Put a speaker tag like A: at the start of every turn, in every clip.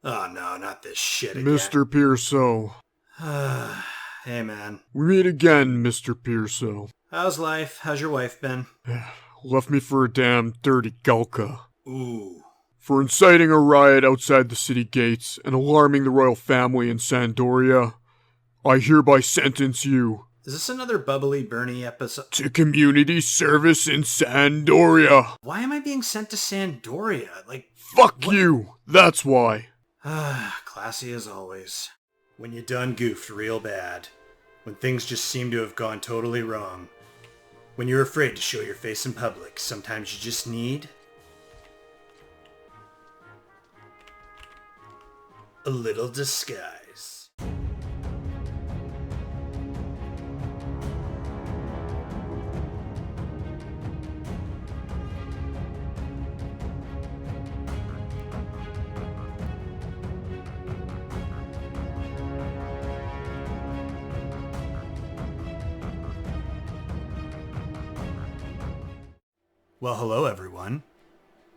A: Oh no, not this shit again.
B: Mr. Pierso.
A: Hey man.
B: We meet again, Mr. Pierso.
A: How's life? How's your wife been?
B: Left me for a damn dirty gulka.
A: Ooh.
B: For inciting a riot outside the city gates and alarming the royal family in Sandoria, I hereby sentence you.
A: Is this another Bubbly Bernie episode?
B: To community service in Sandoria.
A: Why am I being sent to Sandoria?
B: Fuck what? You! That's why.
A: Classy as always. When you done goofed real bad. When things just seem to have gone totally wrong. When you're afraid to show your face in public, sometimes you just need a little disguise. Well, hello everyone.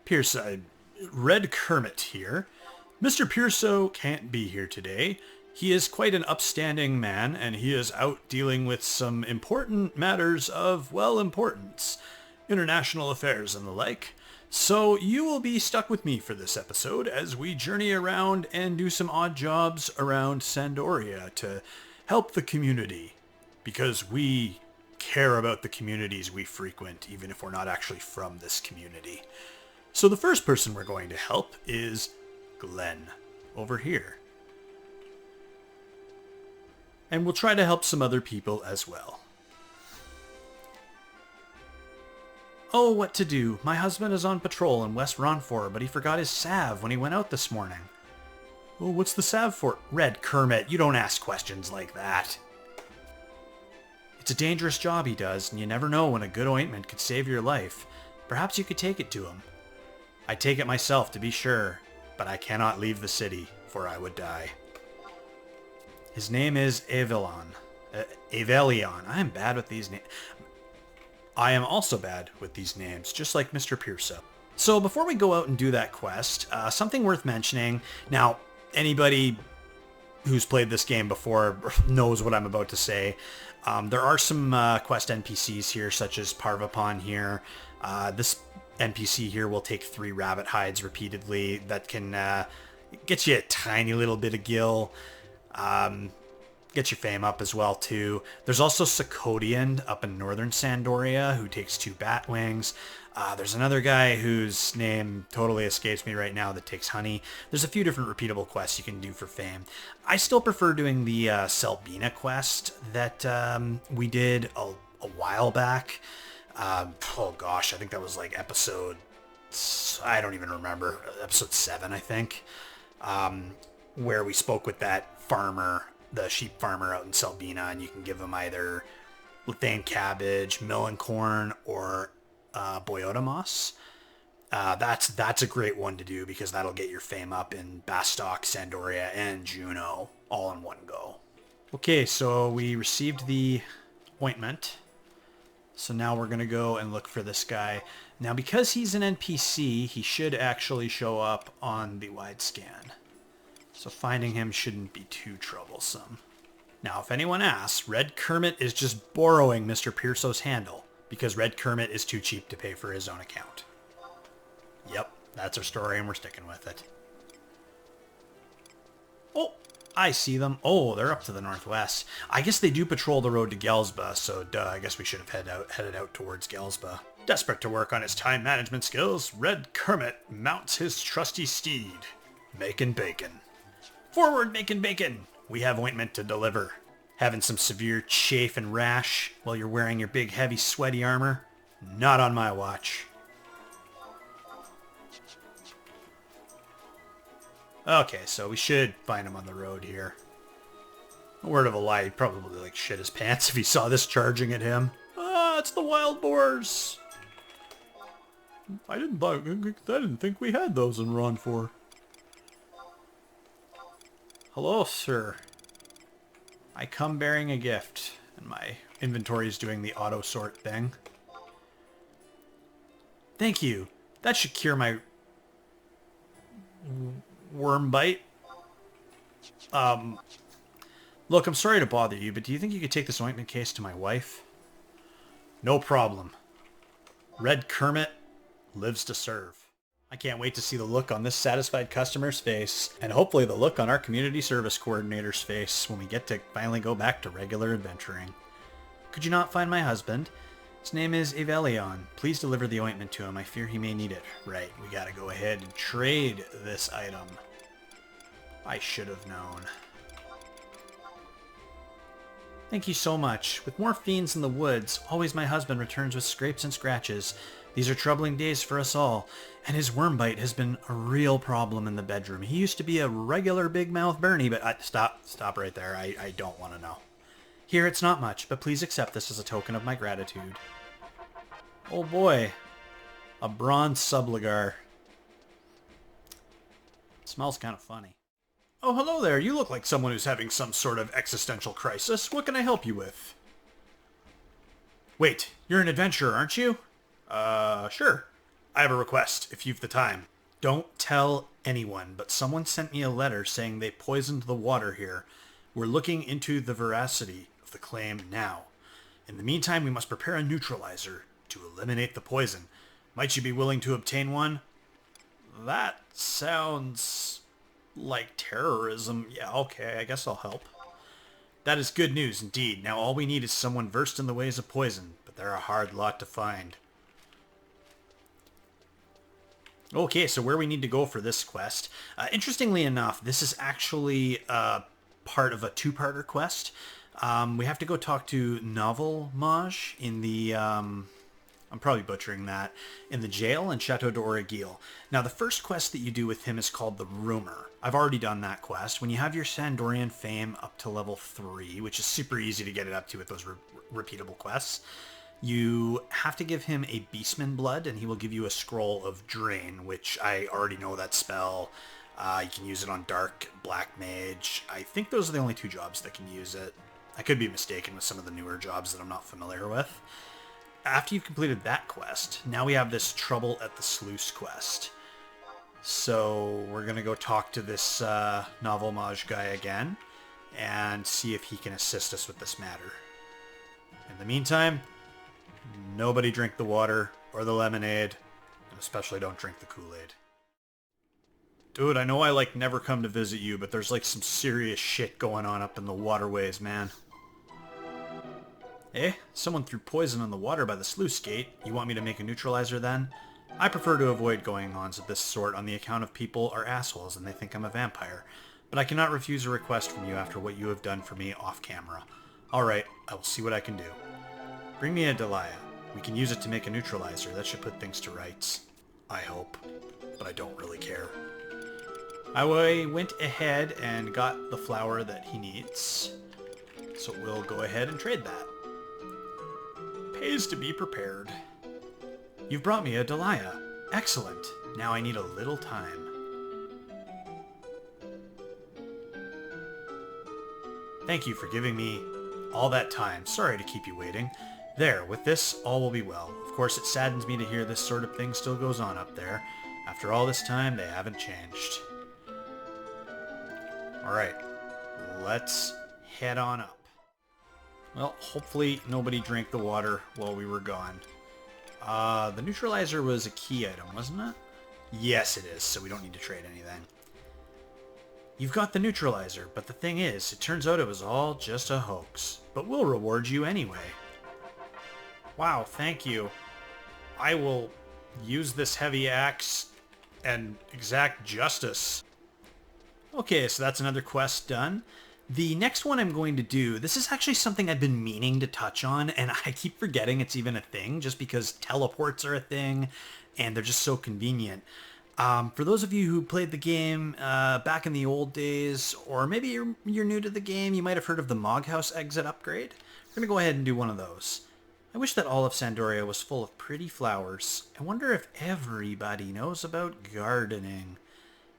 A: Pierso, Red Kermit here. Mr. Pierso can't be here today. He is quite an upstanding man, and he is out dealing with some important matters of, well, importance. International affairs and the like. So you will be stuck with me for this episode as we journey around and do some odd jobs around Sandoria to help the community. Because we care about the communities we frequent, even if we're not actually from this community. So the first person we're going to help is Glenn, over here. And we'll try to help some other people as well. Oh, what to do? My husband is on patrol in West Ronfor, but he forgot his salve when he went out this morning. Oh, what's the salve for? Red Kermit, you don't ask questions like that. It's a dangerous job he does, and you never know when a good ointment could save your life. Perhaps you could take it to him. I'd take it myself to be sure, but I cannot leave the city, for I would die. His name is Avelion. I am bad with these names. I am also bad with these names, just like Mr. Pierso. So before we go out and do that quest, something worth mentioning. Now, anybody who's played this game before knows what I'm about to say. There are some quest NPCs here, such as Parvapon here. This NPC here will take 3 rabbit hides repeatedly. That can get you a tiny little bit of gil. Get your fame up as well, too. There's also Sacodian up in northern Sandoria, who takes 2 bat wings. There's another guy whose name totally escapes me right now that takes honey. There's a few different repeatable quests you can do for fame. I still prefer doing the Selbina quest that we did a while back. Oh gosh, I think that was like episode... I don't even remember. Episode 7, I think. Where we spoke with that farmer, the sheep farmer out in Selbina, and you can give him either Lithane cabbage, melon corn, or boyota moss. That's a great one to do because that'll get your fame up in Bastock, Sandoria, and Juno all in one go. Okay, so we received the ointment. So now we're going to go and look for this guy. Now because he's an NPC, he should actually show up on the wide scan. So finding him shouldn't be too troublesome. Now if anyone asks, Red Kermit is just borrowing Mr. Pierso's handle, because Red Kermit is too cheap to pay for his own account. Yep, that's our story and we're sticking with it. Oh, I see them. Oh, they're up to the northwest. I guess they do patrol the road to Gelsba, so duh, I guess we should have headed out towards Gelsba. Desperate to work on his time management skills, Red Kermit mounts his trusty steed, making bacon. Forward, making bacon! We have ointment to deliver. Having some severe chafe and rash while you're wearing your big, heavy, sweaty armor? Not on my watch. Okay, so we should find him on the road here. A word of a lie, he'd probably like shit his pants if he saw this charging at him. Ah, it's the wild boars! I didn't think we had those in Ron 4. Hello, sir. I come bearing a gift, and my inventory is doing the auto sort thing. Thank you. That should cure my worm bite. Look, I'm sorry to bother you, but do you think you could take this ointment case to my wife? No problem. Red Kermit lives to serve. I can't wait to see the look on this satisfied customer's face, and hopefully the look on our community service coordinator's face when we get to finally go back to regular adventuring. Could you not find my husband? His name is Evelion. Please deliver the ointment to him. I fear he may need it. Right, we gotta go ahead and trade this item. I should have known. Thank you so much. With more fiends in the woods, always my husband returns with scrapes and scratches. These are troubling days for us all, and his worm bite has been a real problem in the bedroom. He used to be a regular big mouth Bernie, but stop right there. I don't want to know. Here, it's not much, but please accept this as a token of my gratitude. Oh boy, a bronze subligar. It smells kind of funny. Oh, hello there. You look like someone who's having some sort of existential crisis. What can I help you with? Wait, you're an adventurer, aren't you? Sure. I have a request, if you've the time. Don't tell anyone, but someone sent me a letter saying they poisoned the water here. We're looking into the veracity of the claim now. In the meantime, we must prepare a neutralizer to eliminate the poison. Might you be willing to obtain one? That sounds like terrorism. Yeah, okay, I guess I'll help. That is good news indeed. Now all we need is someone versed in the ways of poison, but they're a hard lot to find. Okay, so where we need to go for this quest. Interestingly enough, this is actually part of a two-parter quest. We have to go talk to Novelmage in the... I'm probably butchering that, in the jail in Chateau d'Origil. Now, the first quest that you do with him is called the Rumor. I've already done that quest. When you have your Sandorian fame up to level 3, which is super easy to get it up to with those repeatable quests, you have to give him a Beastman Blood, and he will give you a Scroll of Drain, which I already know that spell. You can use it on Dark, Black Mage. I think those are the only two jobs that can use it. I could be mistaken with some of the newer jobs that I'm not familiar with. After you've completed that quest, now we have this Trouble at the Sluice quest. So we're going to go talk to this Novelmage guy again and see if he can assist us with this matter. In the meantime, nobody drink the water or the lemonade, and especially don't drink the Kool-Aid. Dude, I know I never come to visit you, but there's some serious shit going on up in the waterways, man. Eh? Someone threw poison on the water by the sluice gate. You want me to make a neutralizer then? I prefer to avoid going-ons of this sort on the account of people are assholes and they think I'm a vampire. But I cannot refuse a request from you after what you have done for me off camera. Alright, I will see what I can do. Bring me a Delia. We can use it to make a neutralizer. That should put things to rights. I hope. But I don't really care. I went ahead and got the flower that he needs. So we'll go ahead and trade that. Pays to be prepared. You've brought me a Delia. Excellent. Now I need a little time. Thank you for giving me all that time. Sorry to keep you waiting. There, with this, all will be well. Of course, it saddens me to hear this sort of thing still goes on up there. After all this time, they haven't changed. Alright, let's head on up. Well, hopefully nobody drank the water while we were gone. The neutralizer was a key item, wasn't it? Yes, it is, so we don't need to trade anything. You've got the neutralizer, but the thing is, it turns out it was all just a hoax. But we'll reward you anyway. Wow, thank you. I will use this heavy axe and exact justice. Okay, so that's another quest done. The next one I'm going to do, this is actually something I've been meaning to touch on, and I keep forgetting it's even a thing, just because teleports are a thing, and they're just so convenient. For those of you who played the game back in the old days, or maybe you're new to the game, you might have heard of the Moghouse exit upgrade. We're going to go ahead and do one of those. I wish that all of Sandoria was full of pretty flowers. I wonder if everybody knows about gardening.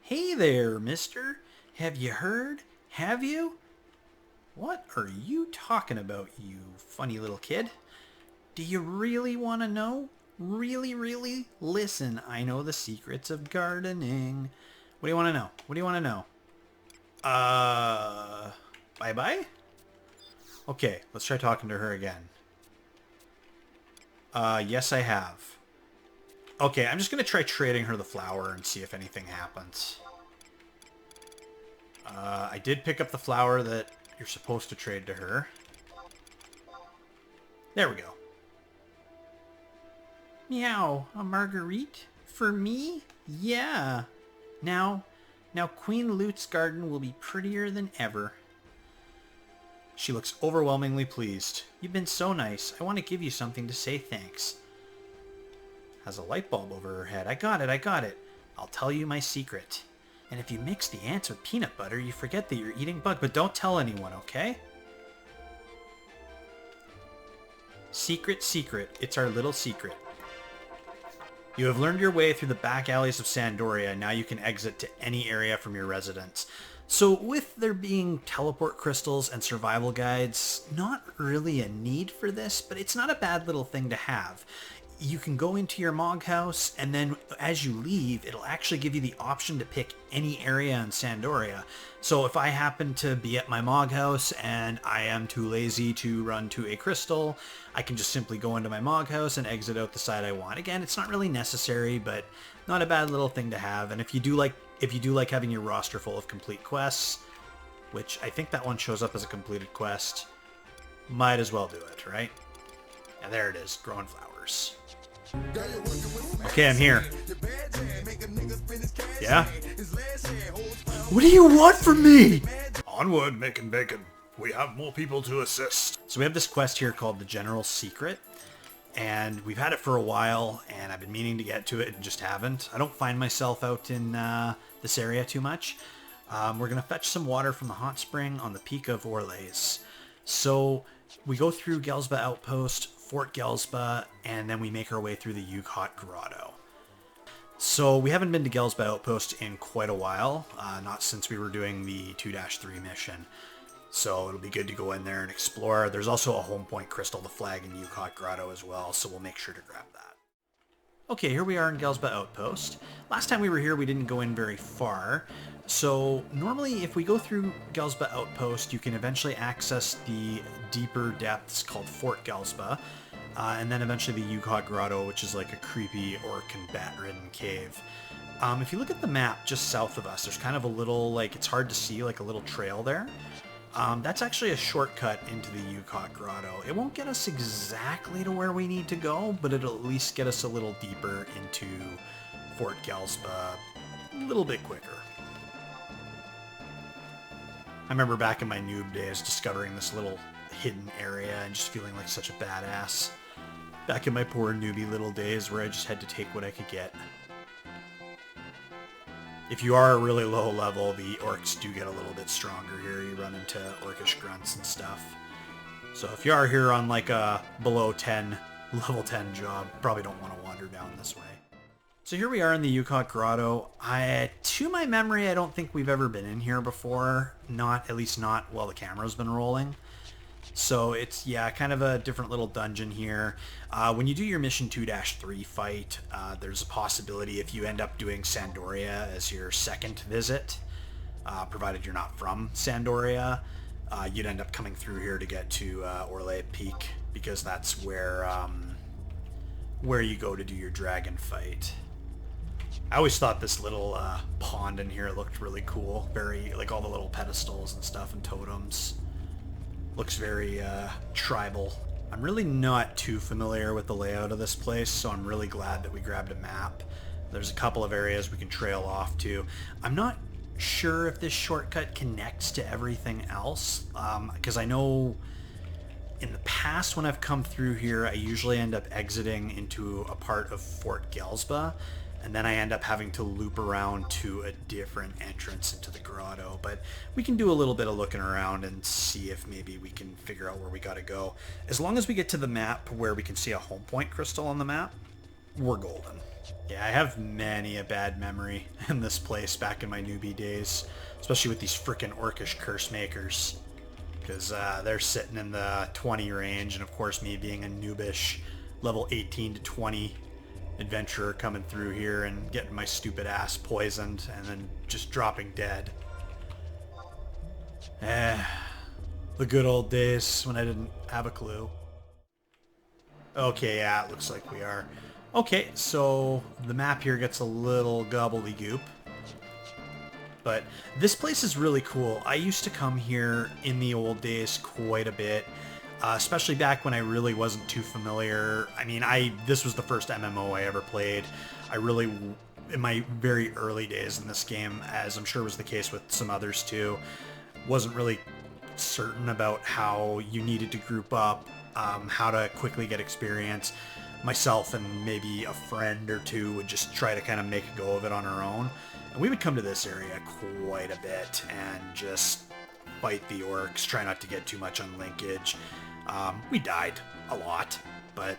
A: Hey there, mister. Have you heard? Have you? What are you talking about, you funny little kid? Do you really want to know? Really, really? Listen, I know the secrets of gardening. What do you want to know? What do you want to know? Bye-bye? Okay, let's try talking to her again. Yes, I have. Okay, I'm just going to try trading her the flower and see if anything happens. I did pick up the flower that you're supposed to trade to her. There we go. Meow, a marguerite? For me? Yeah. Now Queen Lute's garden will be prettier than ever. She looks overwhelmingly pleased. You've been so nice. I want to give you something to say thanks. Has a light bulb over her head. I got it. I'll tell you my secret. And if you mix the ants with peanut butter, you forget that you're eating bug, but don't tell anyone, okay? Secret, secret. It's our little secret. You have learned your way through the back alleys of Sandoria. Now you can exit to any area from your residence. So with there being teleport crystals and survival guides, not really a need for this, but it's not a bad little thing to have. You can go into your Mog house, and then as you leave, it'll actually give you the option to pick any area in Sandoria. So if I happen to be at my Mog house and I am too lazy to run to a crystal, I can just simply go into my Mog house and exit out the side I want. Again, it's not really necessary, but not a bad little thing to have. And if you do like having your roster full of complete quests, which I think that one shows up as a completed quest, might as well do it, right? And there it is, growing flowers. Okay, I'm here. Yeah? What do you want from me?
C: Onward, making bacon. We have more people to assist.
A: So we have this quest here called the General Secret, and we've had it for a while, and I've been meaning to get to it and just haven't. I don't find myself out in this area too much. We're going to fetch some water from the hot spring on the peak of Orlays. So we go through Gelsba Outpost, Fort Gelsba, and then we make our way through the Yukot Grotto. So we haven't been to Gelsba Outpost in quite a while, not since we were doing the 2-3 mission. So it'll be good to go in there and explore. There's also a home point crystal to flag in Yukot Grotto as well, so we'll make sure to grab that. Okay, here we are in Gelsba Outpost. Last time we were here, we didn't go in very far. So normally if we go through Gelsba Outpost, you can eventually access the deeper depths called Fort Gelsba, and then eventually the Yukot Grotto, which is like a creepy orc and bat-ridden cave. If you look at the map just south of us, there's kind of a little, like, it's hard to see, like a little trail there. That's actually a shortcut into the Yukot Grotto. It won't get us exactly to where we need to go, but it'll at least get us a little deeper into Fort Gelsba a little bit quicker. I remember back in my noob days discovering this little hidden area and just feeling like such a badass. Back in my poor newbie little days where I just had to take what I could get. If you are a really low level, the orcs do get a little bit stronger here. You run into orcish grunts and stuff. So if you are here on like a below 10, level 10 job, probably don't want to wander down this way. So here we are in the Yukot Grotto. To my memory, I don't think we've ever been in here before. At least not while the camera's been rolling. So it's, yeah, kind of a different little dungeon here. When you do your mission 2-3 fight, there's a possibility if you end up doing Sandoria as your second visit, provided you're not from Sandoria, you'd end up coming through here to get to Orlais Peak, because that's where you go to do your dragon fight. I always thought this little pond in here looked really cool. Very, like all the little pedestals and stuff and totems. Looks very tribal. I'm really not too familiar with the layout of this place, so I'm really glad that we grabbed a map. There's a couple of areas we can trail off to. I'm not sure if this shortcut connects to everything else, because I know in the past when I've come through here, I usually end up exiting into a part of Fort Gelsba, and then I end up having to loop around to a different entrance into the grotto. But we can do a little bit of looking around and see if maybe we can figure out where we gotta go. As long as we get to the map where we can see a home point crystal on the map, we're golden. Yeah, I have many a bad memory in this place back in my newbie days, especially with these frickin' orcish curse makers, because they're sitting in the 20 range, and of course me being a noobish level 18 to 20 adventurer coming through here and getting my stupid ass poisoned and then just dropping dead. The good old days when I didn't have a clue. Okay, yeah, it looks like we are. Okay, so the map here gets a little gobbledygook. But this place is really cool. I used to come here in the old days quite a bit, especially back when I really wasn't too familiar. I mean, this was the first MMO I ever played. In my very early days in this game, as I'm sure was the case with some others too, wasn't really certain about how you needed to group up, how to quickly get experience. Myself and maybe a friend or two would just try to kind of make a go of it on our own. And we would come to this area quite a bit and just fight the orcs, try not to get too much on linkage. We died a lot, but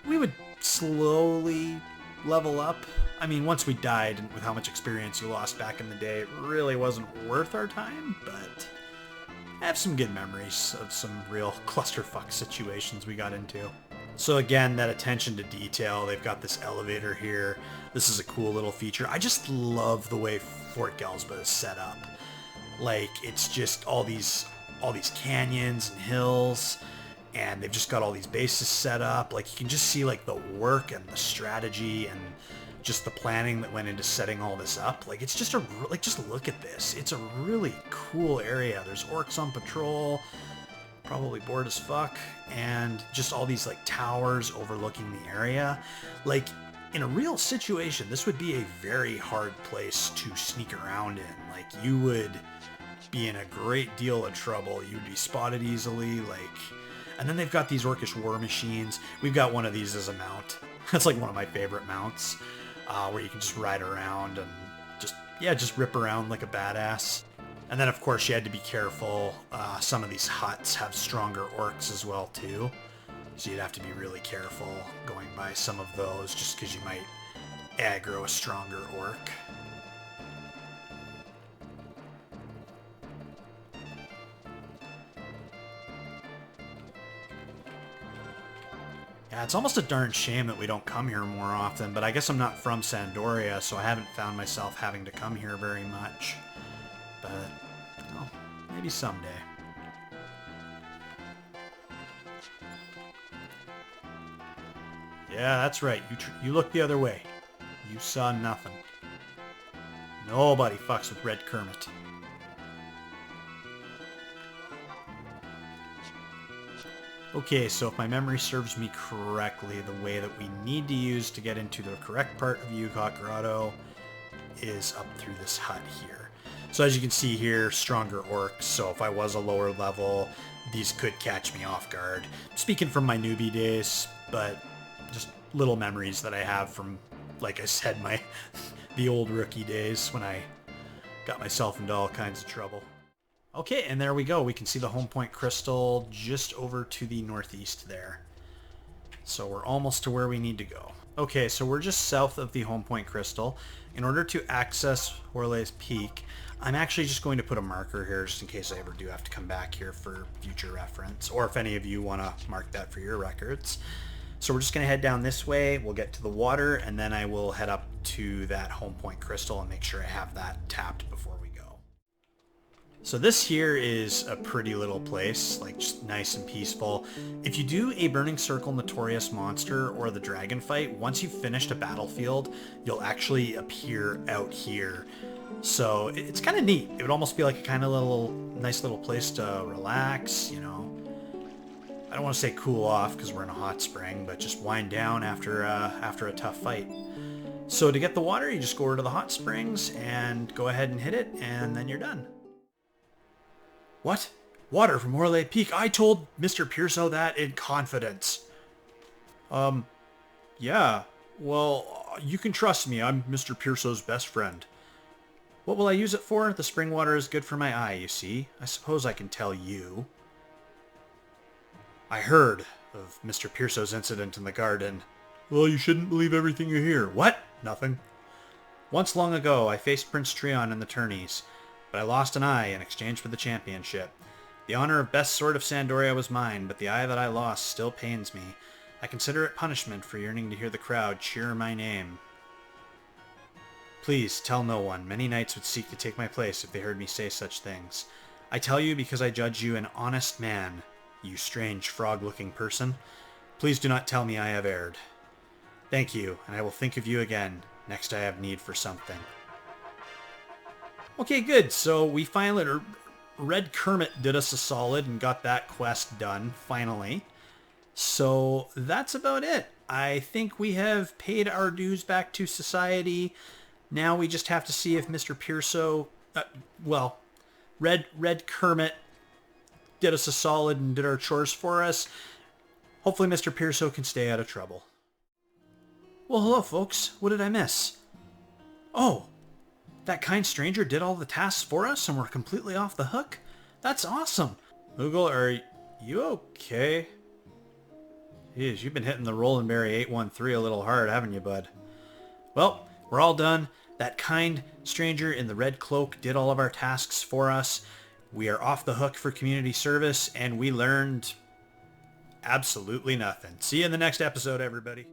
A: we would slowly level up. I mean, once we died, and with how much experience you lost back in the day, it really wasn't worth our time, but I have some good memories of some real clusterfuck situations we got into. So again, that attention to detail, they've got this elevator here. This is a cool little feature. I just love the way Fort Gelsba is set up. Like, it's just all these canyons and hills, and they've just got all these bases set up. Like, you can just see like the work and the strategy and just the planning that went into setting all this up. Like, it's just just look at this. It's a really cool area. There's orcs on patrol, probably bored as fuck, and just all these like towers overlooking the area. Like, in a real situation, this would be a very hard place to sneak around in. Like, you would be in a great deal of trouble. You'd be spotted easily, and then they've got these orcish war machines. We've got one of these as a mount. That's like one of my favorite mounts, where you can just ride around and just rip around like a badass. And then, of course, you had to be careful. Some of these huts have stronger orcs as well, too. So you'd have to be really careful going by some of those, just because you might aggro a stronger orc. Yeah, it's almost a darn shame that we don't come here more often, but I guess I'm not from Sandoria, so I haven't found myself having to come here very much. But, well, maybe someday. Yeah, that's right. You looked the other way. You saw nothing. Nobody fucks with Red Kermit. Okay, so if my memory serves me correctly, the way that we need to use to get into the correct part of Yukok Grotto is up through this hut here. So as you can see here, stronger orcs, so if I was a lower level, these could catch me off guard. Speaking from my newbie days, but just little memories that I have from, like I said, the old rookie days when I got myself into all kinds of trouble. Okay, and there we go. We can see the home point crystal just over to the northeast there. So we're almost to where we need to go. Okay, so we're just south of the home point crystal. In order to access Horley's Peak, I'm actually just going to put a marker here just in case I ever do have to come back here for future reference, or if any of you want to mark that for your records. So we're just going to head down this way, we'll get to the water, and then I will head up to that home point crystal and make sure I have that tapped before we go. So this here is a pretty little place, like just nice and peaceful. If you do a Burning Circle Notorious Monster or the Dragon fight, once you've finished a battlefield, you'll actually appear out here. So it's kind of neat. It would almost be like a kind of nice little place to relax, you know. I don't want to say cool off because we're in a hot spring, but just wind down after a tough fight. So to get the water, you just go over to the hot springs and go ahead and hit it, and then you're done. What? Water from Horley Peak? I told Mr. Pierso that in confidence. Yeah. Well, you can trust me. I'm Mr. Pierso's best friend. What will I use it for? The spring water is good for my eye, you see. I suppose I can tell you. I heard of Mr. Pierso's incident in the garden. Well, you shouldn't believe everything you hear. What? Nothing. Once long ago, I faced Prince Treon in the tourneys, but I lost an eye in exchange for the championship. The honor of best sword of Sandoria was mine, but the eye that I lost still pains me. I consider it punishment for yearning to hear the crowd cheer my name. Please, tell no one. Many knights would seek to take my place if they heard me say such things. I tell you because I judge you an honest man, you strange frog-looking person. Please do not tell me I have erred. Thank you, and I will think of you again next I have need for something. Okay, good. So we finally... Red Kermit did us a solid and got that quest done, finally. So that's about it. I think we have paid our dues back to society. Now we just have to see if Mr. Pierso... Red Kermit did us a solid and did our chores for us. Hopefully Mr. Pierso can stay out of trouble. Well, hello, folks. What did I miss? Oh, that kind stranger did all the tasks for us and we're completely off the hook? That's awesome. Moogle, are you okay? Jeez, you've been hitting the Roll and Berry 813 a little hard, haven't you, bud? Well, we're all done. That kind stranger in the red cloak did all of our tasks for us. We are off the hook for community service, and we learned absolutely nothing. See you in the next episode, everybody.